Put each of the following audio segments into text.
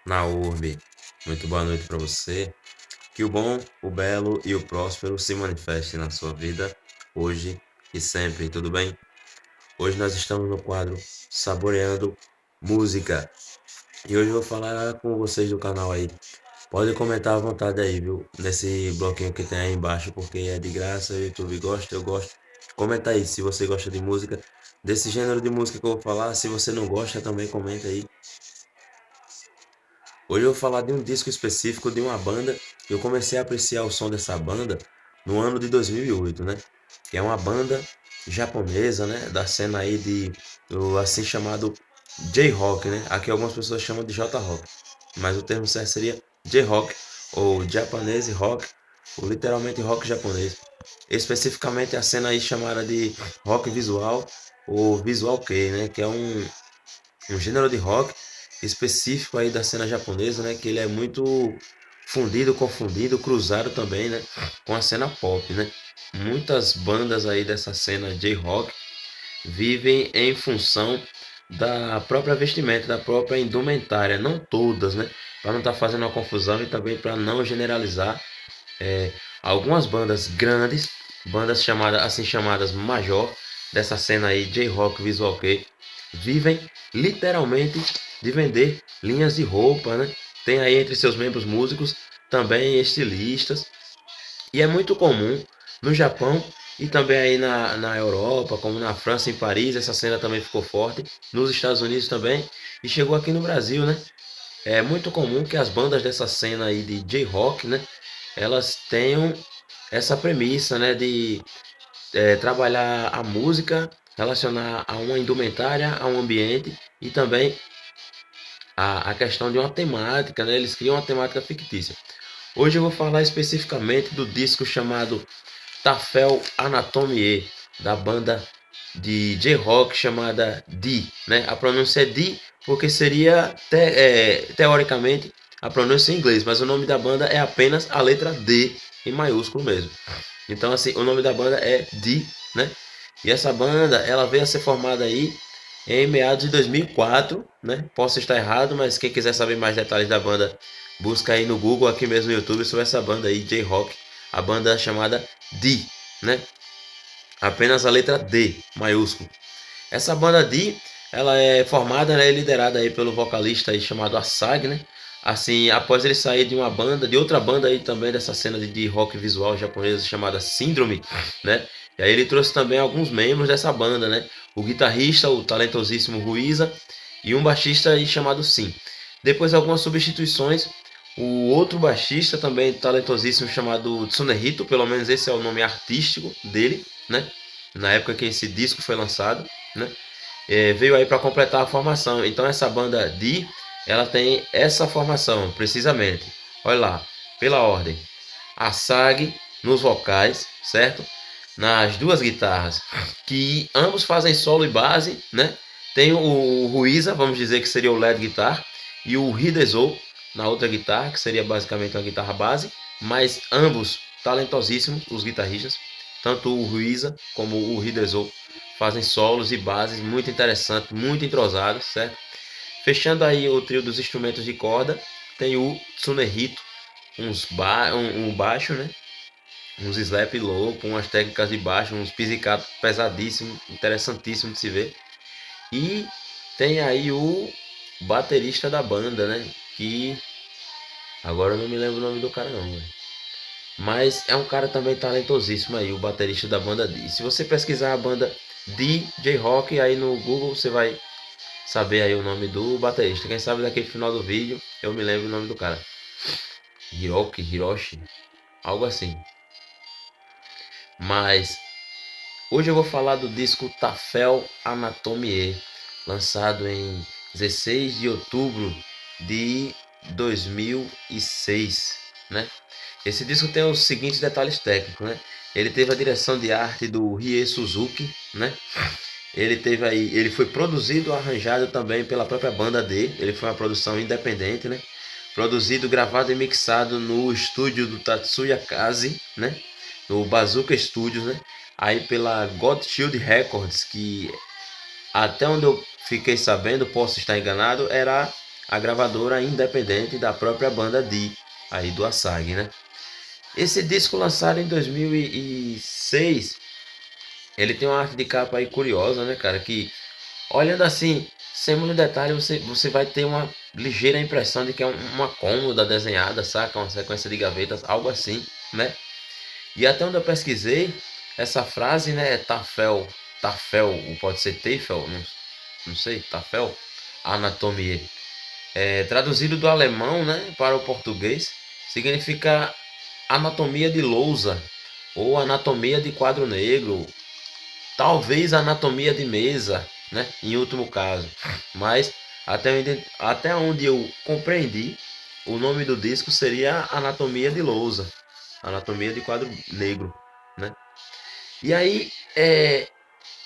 na urbe. Muito boa noite para você. Que o bom, o belo e o próspero se manifestem na sua vida, hoje e sempre, tudo bem? Hoje nós estamos no quadro Saboreando Música. E hoje eu vou falar com vocês do canal aí. Pode comentar à vontade aí, viu? Nesse bloquinho que tem aí embaixo, porque é de graça, o YouTube gosta, eu gosto. Comenta aí se você gosta de música, desse gênero de música que eu vou falar. Se você não gosta, também comenta aí. Hoje eu vou falar de um disco específico de uma banda que eu comecei a apreciar o som dessa banda no ano de 2008, né? Que é uma banda japonesa, né? Da cena aí do assim chamado J-Rock, né? Aqui algumas pessoas chamam de J-Rock, mas o termo certo seria J-Rock ou Japanese Rock, ou literalmente rock japonês. Especificamente a cena aí chamada de rock visual ou visual kei, né? Que é um gênero de rock específico aí da cena japonesa, né? Que ele é muito fundido, confundido, cruzado também, né? Com a cena pop, né? Muitas bandas aí dessa cena J-rock vivem em função da própria vestimenta, da própria indumentária, não todas, né? Para não estar fazendo uma confusão e também para não generalizar, é, algumas bandas grandes, bandas chamadas assim chamadas major dessa cena aí J-rock visual kei, vivem literalmente de vender linhas de roupa, né? Tem aí entre seus membros músicos também estilistas, e é muito comum no Japão e também aí na Europa, como na França, em Paris, essa cena também ficou forte, nos Estados Unidos também, e chegou aqui no Brasil, né? É muito comum que as bandas dessa cena aí de J-rock, né, elas tenham essa premissa, né, de trabalhar a música, relacionar a uma indumentária, a um ambiente e também a questão de uma temática, né? Eles criam uma temática fictícia. Hoje eu vou falar especificamente do disco chamado Tafel Anatomie, da banda de J-Rock chamada D, né? A pronúncia é D porque seria teoricamente a pronúncia em inglês, mas o nome da banda é apenas a letra D em maiúsculo mesmo. Então assim, o nome da banda é D, né? E essa banda, ela veio a ser formada aí em meados de 2004, né? Posso estar errado, mas quem quiser saber mais detalhes da banda, busca aí no Google, aqui mesmo no YouTube, sobre essa banda aí, J-Rock, a banda chamada D, né? Apenas a letra D, maiúsculo. Essa banda D, ela é formada, né, liderada aí pelo vocalista aí chamado Asag, né? Assim, após ele sair de uma banda, de outra banda aí também dessa cena de rock visual japonesa chamada Syndrome, né? E aí ele trouxe também alguns membros dessa banda, né? O guitarrista, o talentosíssimo Ruiza, e um baixista aí chamado Sim. Depois algumas substituições, o outro baixista também talentosíssimo chamado Tsunehito, pelo menos esse é o nome artístico dele, né? Na época que esse disco foi lançado, né? Veio aí para completar a formação. Então essa banda D, ela tem essa formação precisamente. Olha lá, pela ordem: a Sag nos vocais, certo? Nas duas guitarras, que ambos fazem solo e base, né? Tem o Ruiza, vamos dizer que seria o lead guitar, e o Hidezou na outra guitarra, que seria basicamente uma guitarra base, mas ambos talentosíssimos, os guitarristas, tanto o Ruiza como o Hidezou fazem solos e bases muito interessantes, muito entrosados, certo? Fechando aí o trio dos instrumentos de corda, tem o Tsunehito, um baixo, né? Uns slap louco, umas técnicas de baixo, uns pizzicatos pesadíssimos, interessantíssimo de se ver. E tem aí o baterista da banda, né? Que agora eu não me lembro o nome do cara não, véio. Mas é um cara também talentosíssimo aí, o baterista da banda D. Se você pesquisar a banda DJ Rock aí no Google, você vai saber aí o nome do baterista. Quem sabe daqui no final do vídeo eu me lembro o nome do cara. Hiroshi, algo assim. Mas hoje eu vou falar do disco Tafel Anatomie, lançado em 16 de outubro de 2006, né? Esse disco tem os seguintes detalhes técnicos, né? Ele teve a direção de arte do Rie Suzuki, né? Ele foi produzido, arranjado também pela própria banda dele. Ele foi uma produção independente, né? Produzido, gravado e mixado no estúdio do Tatsuya Kaze, né? No Bazooka Studios, né? Aí pela God Shield Records, que até onde eu fiquei sabendo, posso estar enganado, era a gravadora independente da própria banda Di, aí do Assag, né? Esse disco lançado em 2006, ele tem uma arte de capa aí curiosa, né, cara? Que olhando assim, sem muito detalhe, você vai ter uma ligeira impressão de que é uma cômoda desenhada, saca? Uma sequência de gavetas, algo assim, né? E até onde eu pesquisei, essa frase, né, Tafel, ou pode ser Tefel, não sei, Tafel, anatomia, traduzido do alemão, né, para o português, significa anatomia de lousa, ou anatomia de quadro negro, talvez anatomia de mesa, né, em último caso. Mas até onde eu compreendi, o nome do disco seria Anatomia de Lousa, anatomia de quadro negro, né? E aí,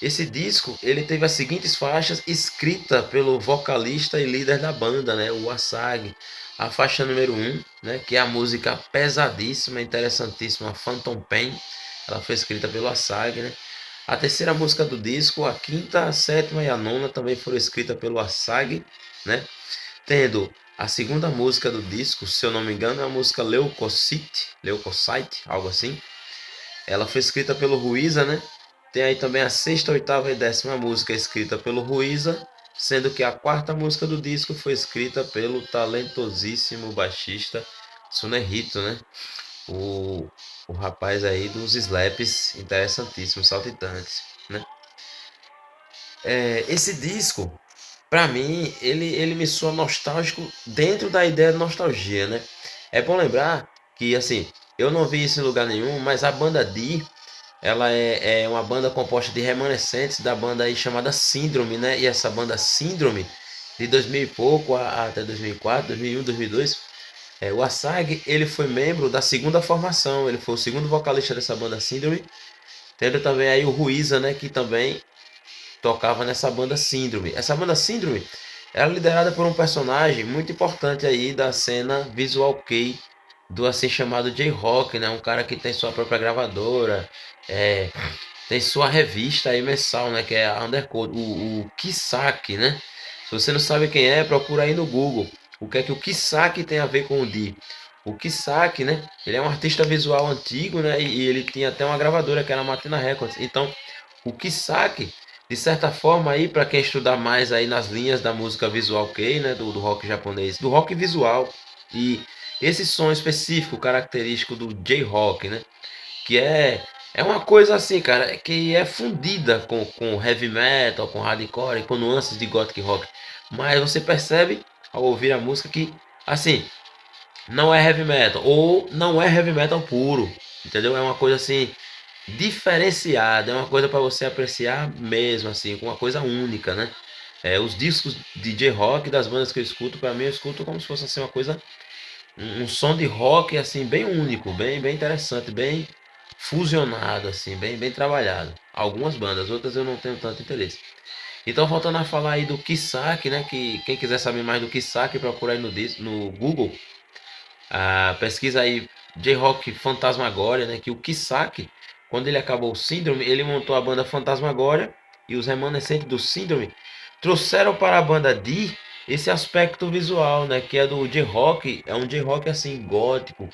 esse disco ele teve as seguintes faixas escrita pelo vocalista e líder da banda, né, o Assag. A faixa número 1, né, que é a música pesadíssima, interessantíssima, Phantom Pain, ela foi escrita pelo Assag, né? A terceira música do disco, a quinta, a sétima e a nona também foram escritas pelo Assag, né? Tendo a segunda música do disco, se eu não me engano, é a música Leucocyte, algo assim. Ela foi escrita pelo Ruiza, né? Tem aí também a sexta, oitava e décima música escrita pelo Ruiza, sendo que a quarta música do disco foi escrita pelo talentosíssimo baixista Tsunehito, né? O, o rapaz aí dos slaps interessantíssimos, saltitantes, né? Esse disco, pra mim, ele me soa nostálgico dentro da ideia de nostalgia, né? É bom lembrar que, assim, eu não vi isso em lugar nenhum, mas a banda Di, ela é uma banda composta de remanescentes da banda aí chamada Síndrome, né? E essa banda Síndrome, de 2000 e pouco até 2004, 2001, 2002, o Assag, ele foi membro da segunda formação, ele foi o segundo vocalista dessa banda Síndrome, tendo também aí o Ruiza, né? Que também tocava nessa banda Síndrome. Essa banda Síndrome era liderada por um personagem muito importante aí da cena visual kei do assim chamado J-Rock, né? Um cara que tem sua própria gravadora, tem sua revista aí mensal, né? Que é a Undercode, o Kisaki, né? Se você não sabe quem é, procura aí no Google. O que é que o Kisaki tem a ver com o Di? O Kisaki, né? Ele é um artista visual antigo, né? E ele tinha até uma gravadora que era a Matina Records. Então, o Kisaki, de certa forma aí para quem estudar mais aí nas linhas da música visual kei, né, do rock japonês, do rock visual e esse som específico característico do J-rock, né, que é uma coisa assim, cara, que é fundida com heavy metal, com hardcore, com nuances de gothic rock, mas você percebe ao ouvir a música que assim, não é heavy metal ou não é heavy metal puro, entendeu? É uma coisa assim diferenciada, é uma coisa para você apreciar mesmo, assim, com uma coisa única, né? Os discos de J-rock das bandas que eu escuto, para mim eu escuto como se fosse assim, uma coisa, um som de rock assim bem único, bem interessante, bem fusionado, assim, bem trabalhado. Algumas bandas, outras eu não tenho tanto interesse. Então, voltando a falar aí do Kisaki, né? Que quem quiser saber mais do Kisaki, procura aí no Google. Pesquisa aí J-Rock Fantasmagoria, né? Que o Kisaki, quando ele acabou o Síndrome, ele montou a banda Fantasmagoria e os remanescentes do Síndrome trouxeram para a banda Di esse aspecto visual, né? Que é do J-Rock, é um J-Rock assim gótico,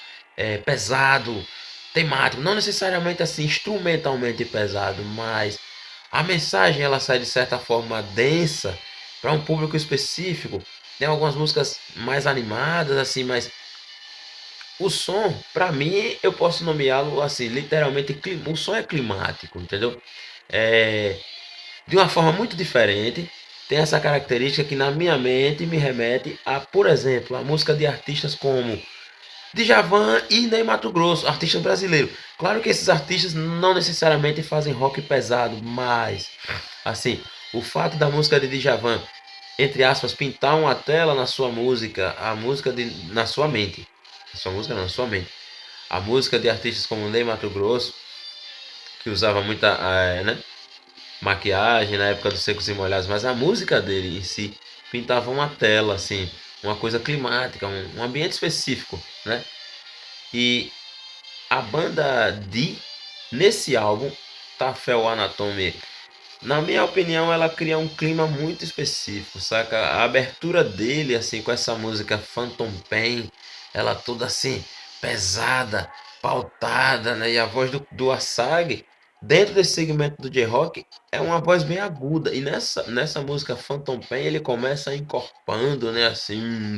pesado, temático, não necessariamente assim instrumentalmente pesado, mas a mensagem ela sai de certa forma densa para um público específico. Tem algumas músicas mais animadas, assim, mais o som, pra mim, eu posso nomeá-lo assim, literalmente, o som é climático, entendeu? É, de uma forma muito diferente, tem essa característica que na minha mente me remete a, por exemplo, a música de artistas como Djavan e Ney Matogrosso, artistas brasileiros. Claro que esses artistas não necessariamente fazem rock pesado, mas, assim, o fato da música de Djavan, entre aspas, pintar uma tela na sua música, a música na sua mente, na sua música não, na sua mente. A música de artistas como Ney Matogrosso, que usava muita né, maquiagem na época dos Secos e Molhados, mas a música dele em si pintava uma tela, assim, uma coisa climática, um ambiente específico, né? E a banda Di, nesse álbum, Tafel Anatomy, Na minha opinião, ela cria um clima muito específico, saca? A abertura dele, assim, com essa música Phantom Pain, ela toda assim, pesada, pautada, né? E a voz do Asag, dentro desse segmento do J-Rock, é uma voz bem aguda. E nessa música Phantom Pain, ele começa encorpando, né? Assim,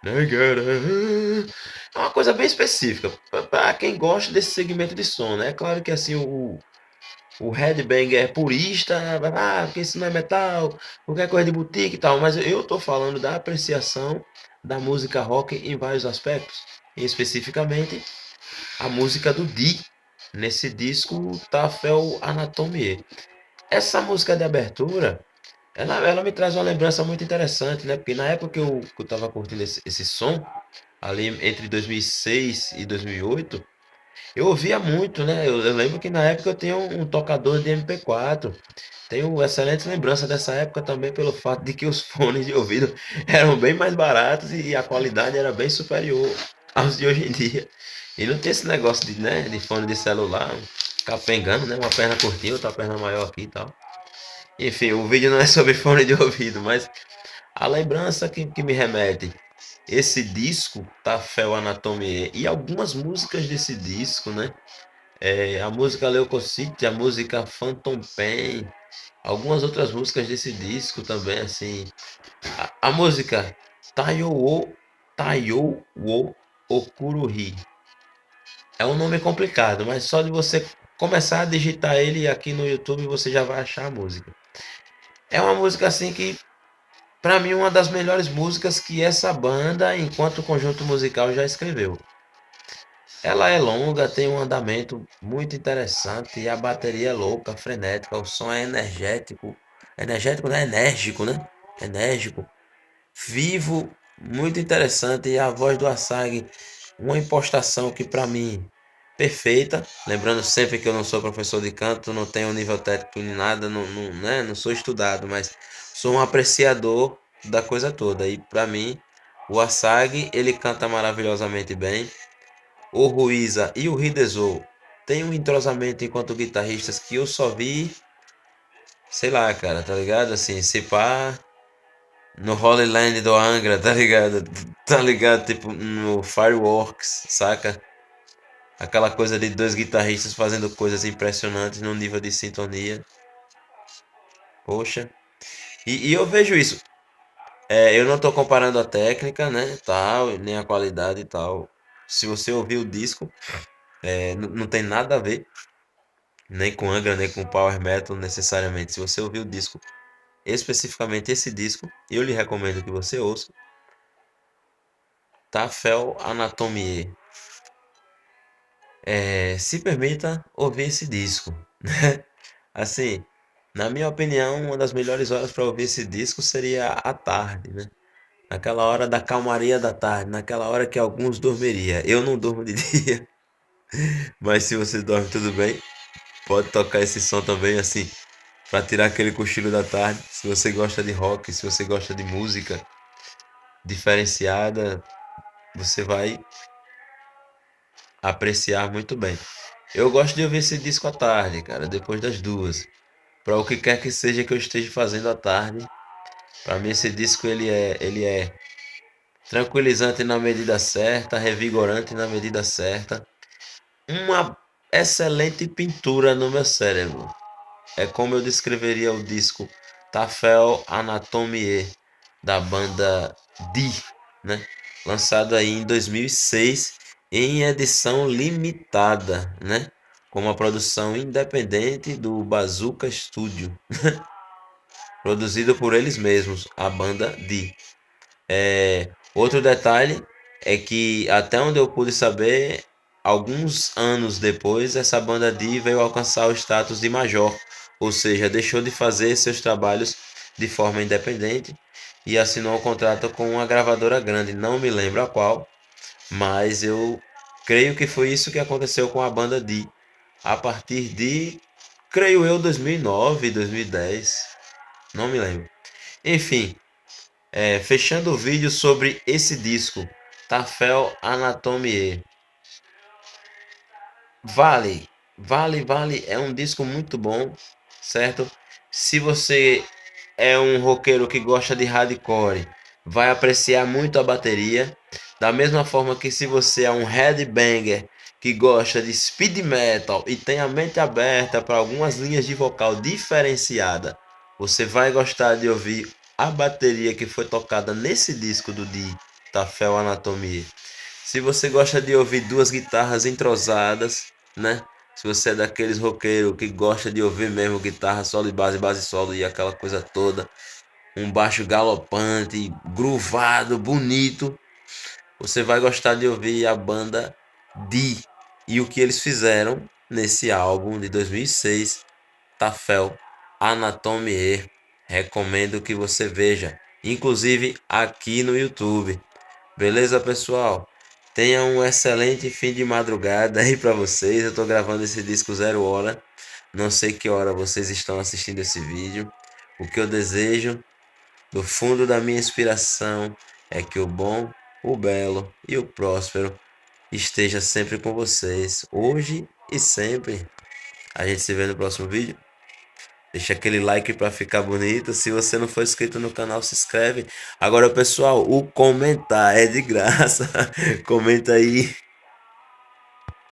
né, cara? É uma coisa bem específica, para quem gosta desse segmento de som, né? É claro que, assim, o headbanger é purista, porque isso não é metal, qualquer coisa de boutique e tal, mas eu tô falando da apreciação da música rock em vários aspectos, e especificamente a música do Dee, nesse disco Tafel Anatomie. Essa música de abertura, ela me traz uma lembrança muito interessante, né? Porque na época que eu tava curtindo esse som, ali entre 2006 e 2008, eu ouvia muito, né? Eu lembro que na época eu tinha um tocador de MP4. Tenho excelente lembrança dessa época também pelo fato de que os fones de ouvido eram bem mais baratos e a qualidade era bem superior aos de hoje em dia. E não tem esse negócio de, né, de fone de celular, capengando, né? Uma perna curtinha, outra perna maior aqui e tal. Enfim, o vídeo não é sobre fone de ouvido, mas a lembrança que me remete esse disco, Tafel Anatomie, e algumas músicas desse disco, né? A música Leucocite, a música Phantom Pain, algumas outras músicas desse disco também, assim. A música Tayo wo Okuruhi. É um nome complicado, mas só de você começar a digitar ele aqui no YouTube você já vai achar a música. É uma música assim que, pra mim, uma das melhores músicas que essa banda, enquanto conjunto musical, já escreveu. Ela é longa, tem um andamento muito interessante e a bateria é louca, frenética, o som é energético. Energético, né? Enérgico, né? Enérgico, vivo, muito interessante. E a voz do Asag, uma impostação que para mim perfeita. Lembrando sempre que eu não sou professor de canto, não tenho nível técnico nem nada, não, né? Não sou estudado, mas sou um apreciador da coisa toda. E para mim, o Asag, ele canta maravilhosamente bem. O Ruiza e o Hidezou têm um entrosamento enquanto guitarristas que eu só vi, sei lá, cara, tá ligado? Assim, se pá, no Holy Land do Angra, tá ligado? Tá ligado? Tipo, no Fireworks, saca? Aquela coisa de dois guitarristas fazendo coisas impressionantes num nível de sintonia. Poxa. E eu vejo isso. Eu não tô comparando a técnica, né? Tal, nem a qualidade e tal. Se você ouvir o disco, não tem nada a ver. Nem com Angra, nem com Power Metal necessariamente. Se você ouvir o disco, especificamente esse disco, eu lhe recomendo que você ouça. Tafel Anatomie. Se permita ouvir esse disco. Assim, na minha opinião, uma das melhores horas para ouvir esse disco seria à tarde, né? Naquela hora da calmaria da tarde, naquela hora que alguns dormiriam. Eu não durmo de dia, mas se você dorme tudo bem, pode tocar esse som também, assim, para tirar aquele cochilo da tarde. Se você gosta de rock, se você gosta de música diferenciada, você vai apreciar muito bem. Eu gosto de ouvir esse disco à tarde, cara, depois das duas. Para o que quer que seja que eu esteja fazendo à tarde, para mim esse disco ele é tranquilizante na medida certa, revigorante na medida certa. Uma excelente pintura no meu cérebro. É como eu descreveria o disco Tafel Anatomie da banda Di, né? Lançado aí em 2006 em edição limitada, né? Com uma produção independente do Bazooka Studio, produzido por eles mesmos, a banda Di. Outro detalhe é que, até onde eu pude saber, alguns anos depois, essa banda Di veio alcançar o status de major, ou seja, deixou de fazer seus trabalhos de forma independente e assinou um contrato com uma gravadora grande, não me lembro a qual, mas eu creio que foi isso que aconteceu com a banda Di, a partir de, creio eu, 2009, 2010, não me lembro. Enfim, fechando o vídeo sobre esse disco, Tafel Anatomie. Vale, vale, é um disco muito bom, certo? Se você é um roqueiro que gosta de hardcore, vai apreciar muito a bateria. Da mesma forma que se você é um headbanger que gosta de speed metal e tem a mente aberta para algumas linhas de vocal diferenciada, você vai gostar de ouvir a bateria que foi tocada nesse disco do Di, Tafel Anatomia. Se você gosta de ouvir duas guitarras entrosadas, né? Se você é daqueles roqueiros que gosta de ouvir mesmo guitarra solo e base solo e aquela coisa toda, um baixo galopante, groovado, bonito, você vai gostar de ouvir a banda Di e o que eles fizeram nesse álbum de 2006, Tafel Anatomie. Recomendo que você veja, inclusive aqui no YouTube. Beleza, pessoal? Tenha um excelente fim de madrugada aí para vocês. Eu tô gravando esse disco 0 hora. Não sei que hora vocês estão assistindo esse vídeo. O que eu desejo do fundo da minha inspiração é que o bom, o belo e o próspero esteja sempre com vocês, hoje e sempre. A gente se vê no próximo vídeo. Deixa aquele like para ficar bonito. Se você não for inscrito no canal, se inscreve. Agora, pessoal, o comentar é de graça. Comenta aí